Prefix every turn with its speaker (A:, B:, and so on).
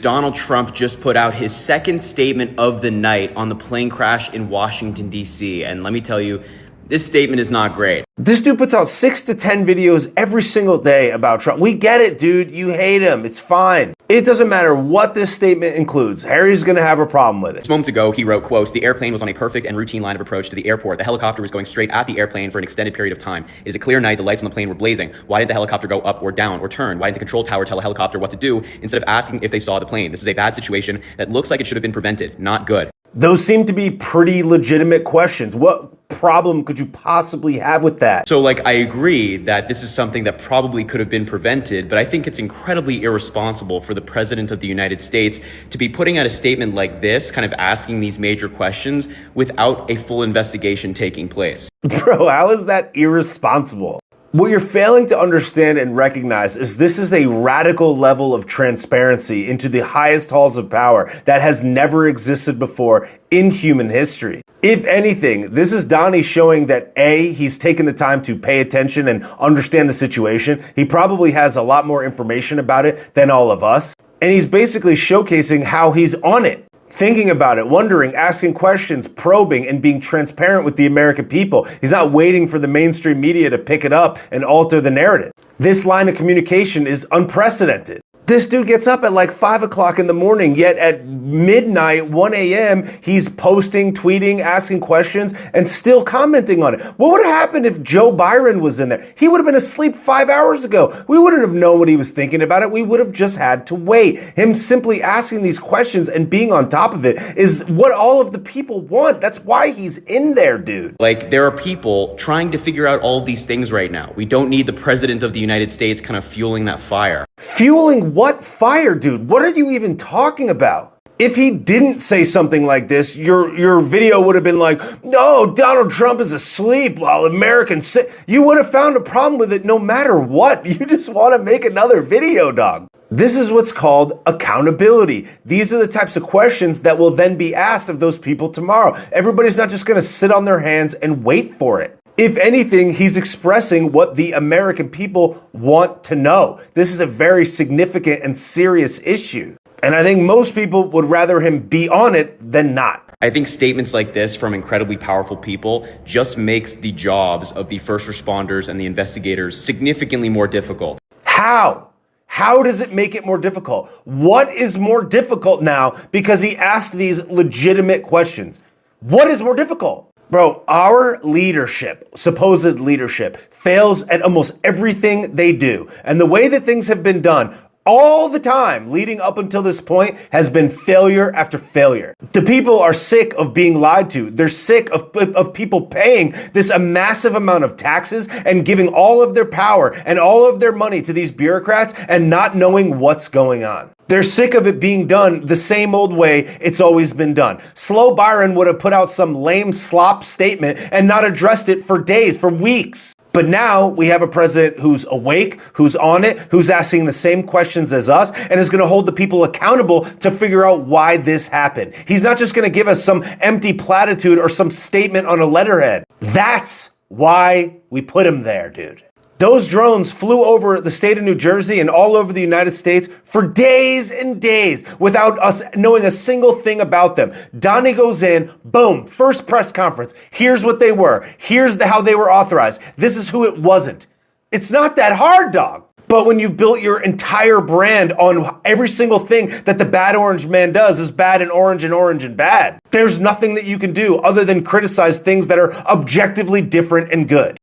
A: Donald Trump just put out his second statement of the night on the plane crash in Washington, D.C. And let me tell you, this statement is not great.
B: This dude puts out 6 to 10 videos every single day about Trump. We get it, dude. You hate him. It's fine. It doesn't matter what this statement includes. Harry's going to have a problem with it.
A: Moments ago, he wrote, quote, "The airplane was on a perfect and routine line of approach to the airport. The helicopter was going straight at the airplane for an extended period of time. It is a clear night. The lights on the plane were blazing. Why didn't the helicopter go up or down or turn? Why didn't the control tower tell a helicopter what to do instead of asking if they saw the plane? This is a bad situation that looks like it should have been prevented. Not good."
B: Those seem to be pretty legitimate questions. What problem could you possibly have with that?
A: So, I agree that this is something that probably could have been prevented, but I think it's incredibly irresponsible for the president of the United States to be putting out a statement like this, kind of asking these major questions without a full investigation taking place.
B: Bro, how is that irresponsible? What you're failing to understand and recognize is this is a radical level of transparency into the highest halls of power that has never existed before in human history. If anything, this is Donnie showing that A, he's taken the time to pay attention and understand the situation. He probably has a lot more information about it than all of us. And he's basically showcasing how he's on it. Thinking about it, wondering, asking questions, probing, and being transparent with the American people. He's not waiting for the mainstream media to pick it up and alter the narrative. This line of communication is unprecedented. This dude gets up at 5 o'clock in the morning, yet at midnight, 1 a.m., he's posting, tweeting, asking questions, and still commenting on it. What would have happened if Joe Byron was in there? He would have been asleep 5 hours ago. We wouldn't have known what he was thinking about it. We would have just had to wait. Him simply asking these questions and being on top of it is what all of the people want. That's why he's in there, dude.
A: There are people trying to figure out all of these things right now. We don't need the president of the United States kind of fueling that fire.
B: Fueling what fire, dude? What are you even talking about? If he didn't say something like this, your video would have been like, "No, Donald Trump is asleep while Americans sit." You would have found a problem with it no matter what. You just want to make another video, dog. This is what's called accountability. These are the types of questions that will then be asked of those people tomorrow. Everybody's not just going to sit on their hands and wait for it. If anything, he's expressing what the American people want to know. This is a very significant and serious issue. And I think most people would rather him be on it than not.
A: I think statements like this from incredibly powerful people just makes the jobs of the first responders and the investigators significantly more difficult.
B: How? How does it make it more difficult? What is more difficult now because he asked these legitimate questions? What is more difficult? Bro, our leadership, supposed leadership, fails at almost everything they do. And the way that things have been done all the time leading up until this point has been failure after failure. The people are sick of being lied to. They're sick of people paying this a massive amount of taxes and giving all of their power and all of their money to these bureaucrats and not knowing what's going on. They're sick of it being done the same old way it's always been done. Slow Byron would have put out some lame slop statement and not addressed it for days, for weeks. But now we have a president who's awake, who's on it, who's asking the same questions as us, and is going to hold the people accountable to figure out why this happened. He's not just going to give us some empty platitude or some statement on a letterhead. That's why we put him there, dude. Those drones flew over the state of New Jersey and all over the United States for days and days without us knowing a single thing about them. Donnie goes in, boom, first press conference. Here's what they were. Here's how they were authorized. This is who it wasn't. It's not that hard, dog. But when you've built your entire brand on every single thing that the bad orange man does is bad and orange and bad, there's nothing that you can do other than criticize things that are objectively different and good.